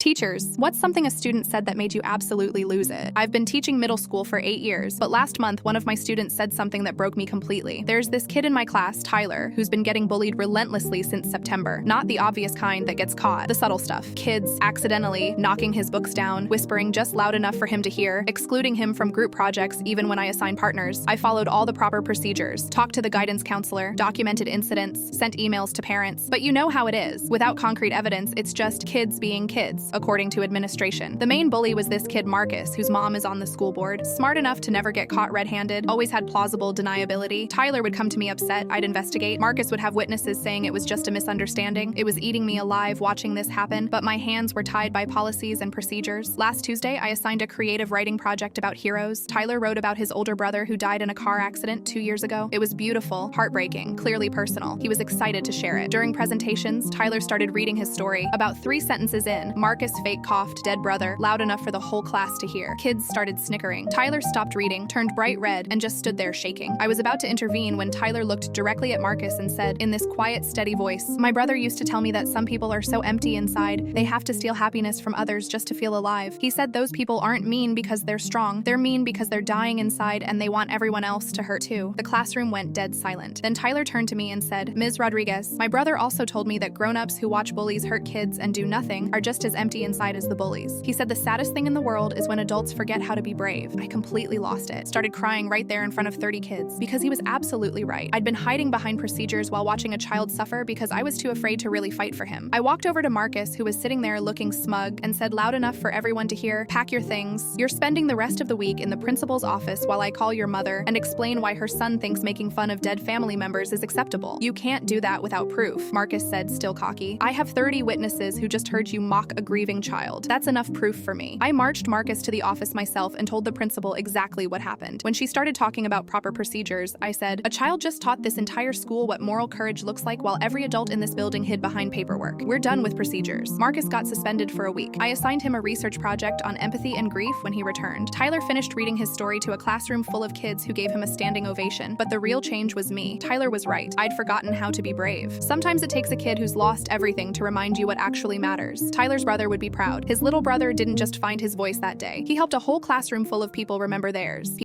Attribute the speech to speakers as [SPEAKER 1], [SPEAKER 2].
[SPEAKER 1] Teachers, what's something a student said that made you absolutely lose it? I've been teaching middle school for 8 years, but last month one of my students said something that broke me completely. There's this kid in my class, Tyler, who's been getting bullied relentlessly since September. Not the obvious kind that gets caught, the subtle stuff. Kids accidentally knocking his books down, whispering just loud enough for him to hear, excluding him from group projects even when I assign partners. I followed all the proper procedures, talked to the guidance counselor, documented incidents, sent emails to parents. But you know how it is. Without concrete evidence, it's just kids being kids, according to administration. The main bully was this kid Marcus, whose mom is on the school board. Smart enough to never get caught red-handed, always had plausible deniability. Tyler would come to me upset, I'd investigate. Marcus would have witnesses saying it was just a misunderstanding. It was eating me alive watching this happen, but my hands were tied by policies and procedures. Last Tuesday, I assigned a creative writing project about heroes. Tyler wrote about his older brother who died in a car accident 2 years ago. It was beautiful, heartbreaking, clearly personal. He was excited to share it. During presentations, Tyler started reading his story. About 3 sentences in, Marcus fake coughed, dead brother, loud enough for the whole class to hear. Kids started snickering. Tyler stopped reading, turned bright red, and just stood there shaking. I was about to intervene when Tyler looked directly at Marcus and said, in this quiet, steady voice, "My brother used to tell me that some people are so empty inside, they have to steal happiness from others just to feel alive. He said those people aren't mean because they're strong. They're mean because they're dying inside and they want everyone else to hurt too." The classroom went dead silent. Then Tyler turned to me and said, "Ms. Rodriguez, my brother also told me that grown-ups who watch bullies hurt kids and do nothing are just as empty inside as the bullies. He said the saddest thing in the world is when adults forget how to be brave." I completely lost it. Started crying right there in front of 30 kids because he was absolutely right. I'd been hiding behind procedures while watching a child suffer because I was too afraid to really fight for him. I walked over to Marcus, who was sitting there looking smug, and said loud enough for everyone to hear, "Pack your things. You're spending the rest of the week in the principal's office while I call your mother and explain why her son thinks making fun of dead family members is acceptable. You can't do that without proof," Marcus said, still cocky. "I have 30 witnesses who just heard you mock a grieving child. That's enough proof for me." I marched Marcus to the office myself and told the principal exactly what happened. When she started talking about proper procedures, I said, "A child just taught this entire school what moral courage looks like while every adult in this building hid behind paperwork. We're done with procedures." Marcus got suspended for a week. I assigned him a research project on empathy and grief when he returned. Tyler finished reading his story to a classroom full of kids who gave him a standing ovation, but the real change was me. Tyler was right. I'd forgotten how to be brave. Sometimes it takes a kid who's lost everything to remind you what actually matters. Tyler's brother would be proud. His little brother didn't just find his voice that day. He helped a whole classroom full of people remember theirs.